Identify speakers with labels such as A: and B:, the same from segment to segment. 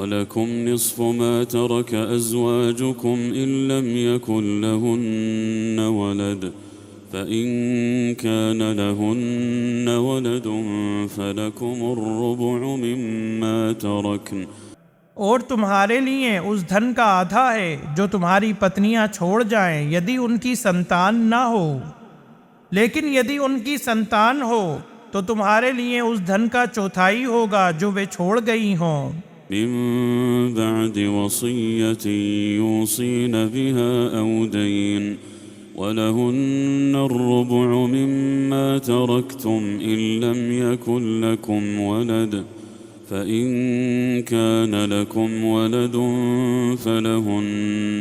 A: वलकुम निस्फ़ु मा तरक अज़वाजुकुम इल्लम यकुन लहुन्न वलद फ़इन कान लहुन्न वलदुन फ़लकुमुर्रुबु मिम्मा तरक्न।
B: और तुम्हारे लिए उस धन का आधा है जो तुम्हारी पत्नियां छोड़ जाएं यदि उनकी संतान ना हो, लेकिन यदि उनकी संतान हो तो तुम्हारे लिए उस धन का चौथाई होगा जो वे छोड़ गई हों।
A: मिन बअदि वसिय्यतिन यूसीन बिहा औ दय्न वलहुन्नुर्रुबु मिम्मा तरक्तुम इल्लम यकुन लकुम वलद फ़इन कान लकुम वलदुन फ़लहुन्नुत्थुमुनु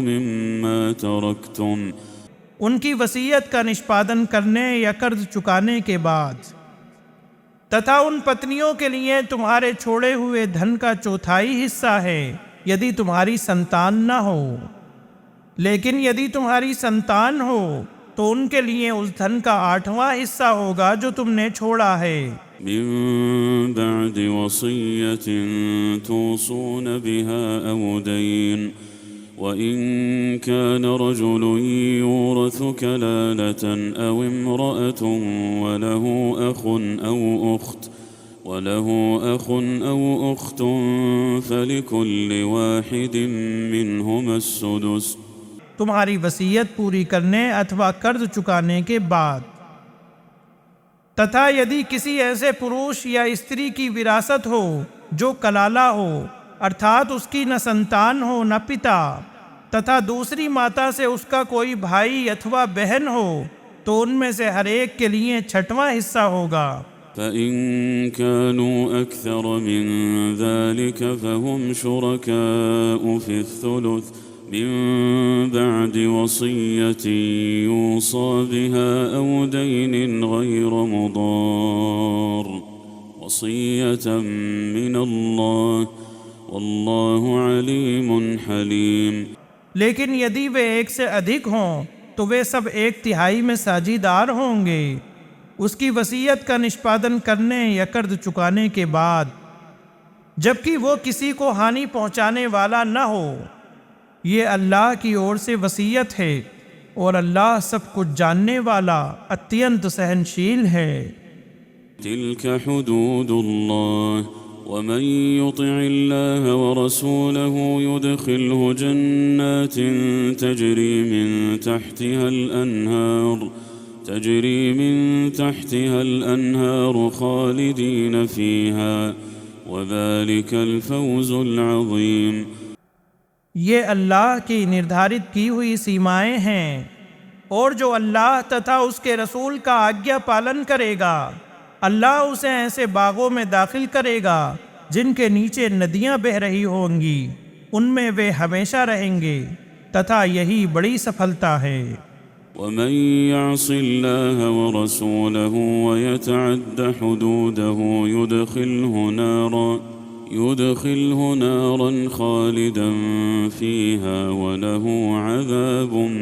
A: मिम्मा तरक्तुम।
B: उनकी वसीयत का निष्पादन करने या कर्ज चुकाने के बाद तथा उन पत्नियों के लिए तुम्हारे छोड़े हुए धन का चौथाई हिस्सा है यदि तुम्हारी संतान न हो, लेकिन यदि तुम्हारी संतान हो तो उनके लिए उस धन का 8वां हिस्सा होगा जो तुमने छोड़ा है।
A: मिन बअदि वसिय्यतिन तूसून बिहा औ दय्न वइन कान रजुलुन यूरथु कलालतन औ इम्रअतुन वलहु अखुन औ उख्तुन फलिकुल्लि वाहिदिन मिनहुमा अस्सुदुस।
B: तुम्हारी वसीयत पूरी करने अथवा कर्ज चुकाने के बाद तथा यदि किसी ऐसे पुरुष या स्त्री की विरासत हो जो कलाला हो, अर्थात उसकी न संतान हो न पिता, तथा दूसरी माता से उसका कोई भाई अथवा बहन हो, तो उनमें से हर एक के लिए 6वां हिस्सा होगा।
A: फ़इन कानू अक्थर मिन ज़ालिक फ़हुम शुरकाउ फ़िस्सुलुस मिन बअदि वसिय्यतिन यूसा बिहा औ दय्निन गैर मुदार वसिय्यतन मिनल्लाह वल्लाहु अलीमुन हलीम।
B: लेकिन यदि वे एक से अधिक हों तो वे सब 1/3 में साझीदार होंगे उसकी वसीयत का निष्पादन करने या कर्ज चुकाने के बाद, जबकि वो किसी को हानि पहुंचाने वाला न हो। ये अल्लाह की ओर से वसीयत है और अल्लाह सब कुछ जानने वाला अत्यंत सहनशील है।
A: तिल्क हुदूदुल्लाह वमन युतिइल्लाह वरसूलहु युदखिलहु जन्नातिन तजरी मिन तहतिहा अल-अनहार खालिदीन फीहा वज़ालिकल फौज़ुल अज़ीम।
B: ये अल्लाह की निर्धारित की हुई सीमाएं हैं, और जो अल्लाह तथा उसके रसूल का आज्ञा पालन करेगा अल्लाह उसे ऐसे बागों में दाखिल करेगा जिनके नीचे नदियां बह रही होंगी, उनमें वे हमेशा रहेंगे, तथा यही बड़ी सफलता है।
A: वमन यअसिल्लाह वरसूलहु वयतअद्द हुदूदहु युदखिलहु नारन खालिदन फीहा वलहु अज़ाबुन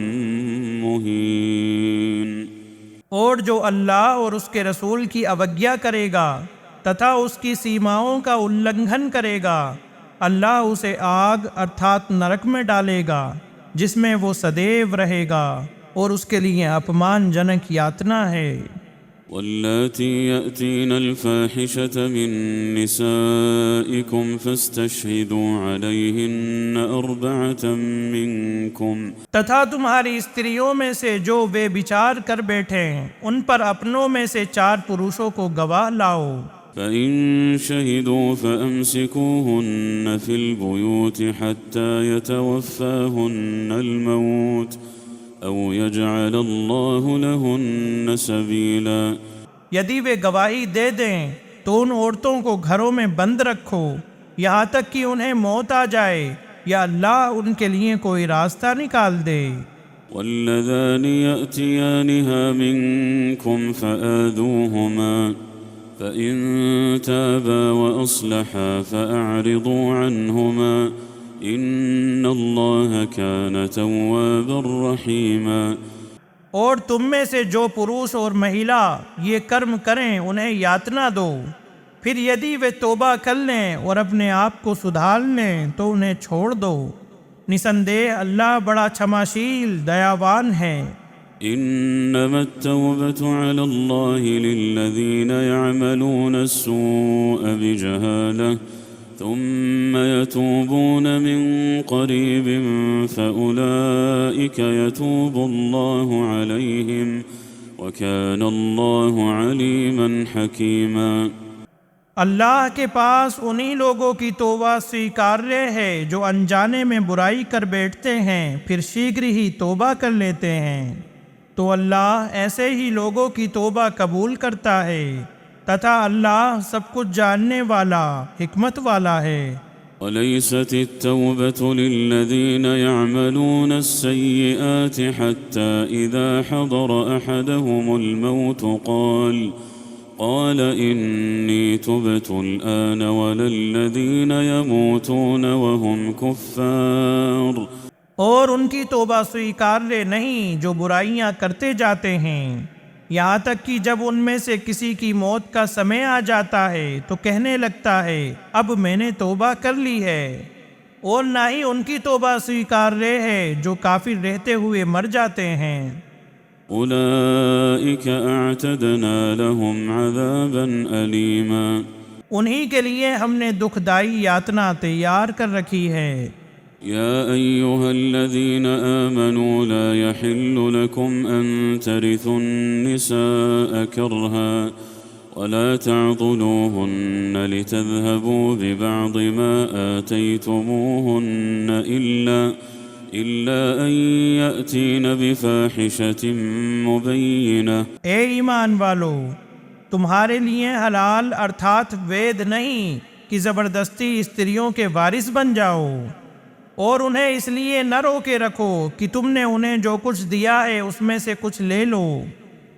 A: मुहीन।
B: और जो अल्लाह और उसके रसूल की अवज्ञा करेगा तथा उसकी सीमाओं का उल्लंघन करेगा, अल्लाह उसे आग अर्थात नरक में डालेगा जिसमें वो सदैव रहेगा, और उसके लिए अपमानजनक यातना है।
A: वल्लाती यअतीन अल-फाहिशत मिन निसाइकुम फस्तशहिदू अलैहिन्न अर्बअतन मिनकुम।
B: तथा तुम्हारी स्त्रियों में से जो वे विचार कर बैठे उन पर अपनों में से 4 पुरुषों को गवाह लाओ।
A: फ़इन शहिदू फ़अम्सिकूहुन्न फ़िल बुयूति हत्ता यतवफ़्फ़ाहुन्नल मौत औ यजअलल्लाहु लहुन्न सबीला।
B: यदि वे गवाही दे दें तो उन औरतों को घरों में बंद रखो यहाँ तक कि उन्हें मौत आ जाए, या अल्लाह उनके लिए कोई रास्ता निकाल दे।
A: वल्लज़ानि यअतियानिहा मिनकुम फ़आज़ूहुमा फ़इन ताबा व अस्लहा फ़अअरिदू अन्हुमा इन्नल्लाह कान तव्वाबर रहीमा।
B: और तुम में से जो पुरुष और महिला ये कर्म करें उन्हें यातना दो, फिर यदि वे तौबा कर लें और अपने आप को सुधार लें तो उन्हें छोड़ दो। निसंदेह अल्लाह बड़ा क्षमाशील दयावान है।
A: إنما التوبة على الله للذين يعملون السوء بجهالة ثم يتوبون من قريب فأولئك يتوب الله عليهم وكان الله عليما حكيما।
B: अल्लाह के पास उन्हीं लोगों की तौबा स्वीकार्य है जो अनजाने में बुराई कर बैठते हैं फिर शीघ्र ही तौबा कर लेते हैं, तो अल्लाह ऐसे ही लोगों की तौबा कबूल करता है तथा अल्लाह सब कुछ जानने वाला हिकमत वाला है।
A: وليست التوبة للذين يعملون السيئات حتى إذا حضر أحدهم الموت قال إني تبت الآن ولا الذين يموتون وهم كفار।
B: और उनकी तौबा स्वीकार्य नहीं जो बुराइयां करते जाते हैं, यहाँ तक कि जब उनमें से किसी की मौत का समय आ जाता है तो कहने लगता है अब मैंने तौबा कर ली है। और ना ही उनकी तौबा स्वीकार्य है जो काफिर रहते हुए मर जाते हैं।
A: उलाइक अअतदना लहुम अज़ाबन अलीमा।
B: उन्हीं के लिए हमने दुखदाई यातना तैयार कर रखी है।
A: या अय्युहल्लज़ीन आमनू ला यहिल्लु लकुम अन तरिथुन निसाअ करहा वला तअज़ुलूहुन्न लितज़हबू बिबअज़ि मा आतैतुमूहुन्न इल्ला अन यअतीन बिफाहिशतिन मुबय्यिना।
B: ए ईमान वालो, तुम्हारे लिए हलाल अर्थात वैध नहीं कि ज़बरदस्ती स्त्रियों के वारिस बन जाओ, और उन्हें इसलिए न रोके रखो कि तुमने उन्हें जो कुछ दिया है उसमें से कुछ ले लो,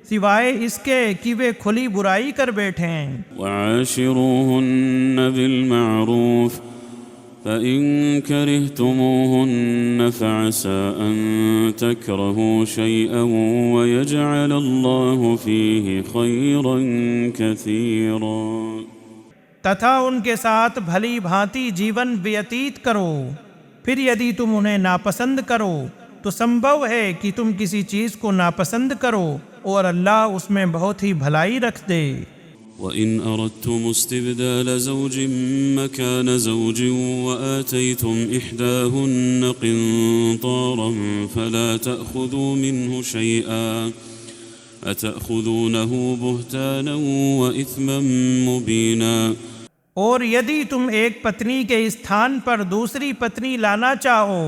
B: सिवाय इसके कि वे खुली बुराई कर बैठें।
A: वआशिरूहुन्न बिलमारूफ फ़इन करिहतुमूहुन्न फ़असा अन तकरहू शैअन वयजअल अल्लाहु फ़ीहि खैरन कसीरा।
B: तथा उनके साथ भली भांति जीवन व्यतीत करो। फिर यदि तुम उन्हें नापसंद करो तो संभव है कि तुम किसी चीज़ को नापसंद करो और अल्लाह उसमें बहुत ही भलाई रख दे।
A: वइन अरदतुम इस्तिबदाल ज़ौजिन मकान ज़ौजिन वआतैतुम इहदाहुन्न क़िन्तारन फला तअख़ुज़ू मिन्हु शैअन अतअख़ुज़ूनहु बुहतानन व इस्मन मुबीना।
B: और यदि तुम एक पत्नी के स्थान पर दूसरी पत्नी लाना चाहो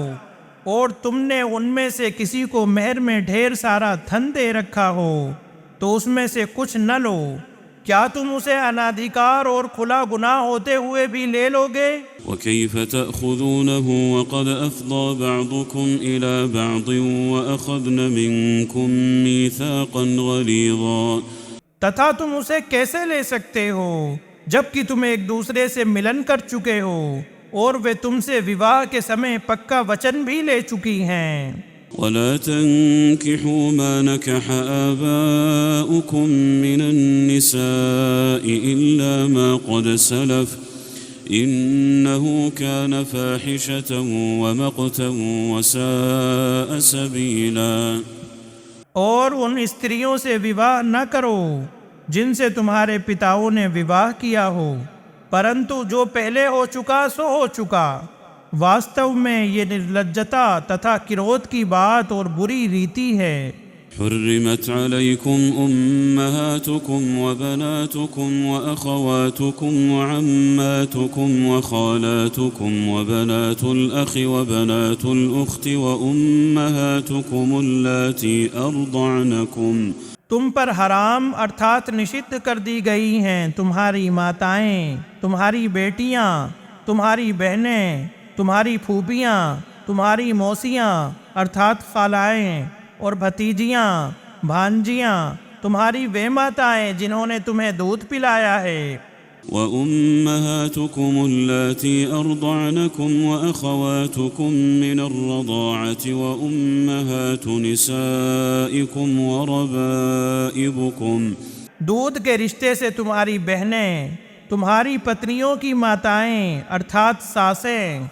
B: और तुमने उनमें से किसी को मेहर में ढेर सारा धन दे रखा हो तो उसमें से कुछ न लो, क्या तुम उसे अनाधिकार और खुला गुनाह होते हुए भी ले लोगे?
A: वकैफ तअख़ुज़ूनहु वक़द अफ़ज़ा बअज़ुकुम इला बअज़िन वअख़ज़न मिनकुम मीसाक़न ग़लीज़ा।
B: तथा तुम उसे कैसे ले सकते हो जबकि तुम एक दूसरे से मिलन कर चुके हो और वे तुमसे विवाह के समय पक्का वचन भी ले चुकी हैं।
A: वला तंकिहू मा नकह आबाउकुम मिनन निसाइ इल्ला मा क़द सलफ इन्नहु कान फ़ाहिशतन व मक़तन व साअ सबीला।
B: और उन स्त्रियों से विवाह न करो जिनसे तुम्हारे पिताओं ने विवाह किया हो, परंतु जो पहले हो चुका सो हो चुका। वास्तव में ये निर्लज्जता तथा किरोध की बात और बुरी रीति है।
A: हुर्रिमत अलैकुम उम्महातुकुम व बनातुकुम व अख़वातुकुम व अम्मातुकुम व ख़ालातुकुम व बनातुल अख़ि व बनातुल उख़्ति व उम्महातुकुम अल्लाती अर्दअनकुम।
B: तुम पर हराम अर्थात निषिद्ध कर दी गई हैं तुम्हारी माताएं, तुम्हारी बेटियां, तुम्हारी बहनें, तुम्हारी फूफियां, तुम्हारी मौसियां अर्थात खालाएं और भतीजियां, भांजियां, तुम्हारी वे माताएं जिन्होंने तुम्हें दूध पिलाया है।
A: व उम्महातुकुम अल्लाती अर्दअनकुम व अख़वातुकुम मिनर रज़ाअति व उम्महातु निसाइकुम व रबाइबुकुम।
B: दूध के रिश्ते से तुम्हारी बहनें, तुम्हारी पत्नियों की माताएं अर्थात सासें,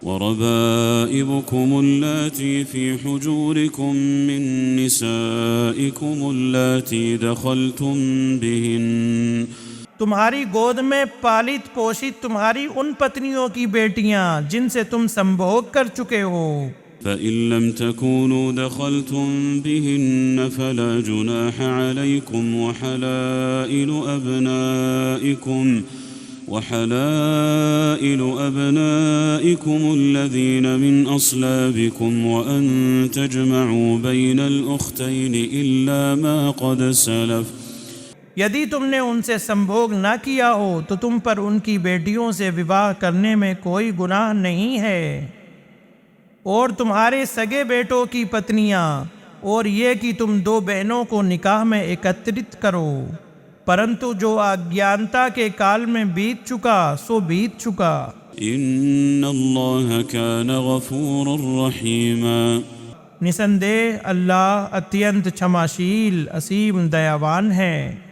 A: وربائبكم اللاتي في حجوركم من نسائكم اللاتي دخلتم بهن
B: तुम्हारी गोद में पालित पोषित तुम्हारी उन पत्नियों की बेटियां जिनसे तुम संभोग कर चुके हो।
A: فإن لم تكونوا دخلتم بهن فلا جناح عليكم وحلائل أبنائكم الذين من أصلابكم وأن تجمعوا بين الأختين إلا ما قد سلف।
B: यदि तुमने उनसे संभोग न किया हो तो तुम पर उनकी बेटियों से विवाह करने में कोई गुनाह नहीं है, और तुम्हारे सगे बेटों की पत्नियां, और ये कि तुम दो बहनों को निकाह में एकत्रित करो, परंतु जो अज्ञानता के काल में बीत चुका सो बीत चुका।
A: इन्नल्लाह कान गफूरुर रहीमा,
B: निसंदेह अल्लाह अत्यंत क्षमाशील असीम दयावान है।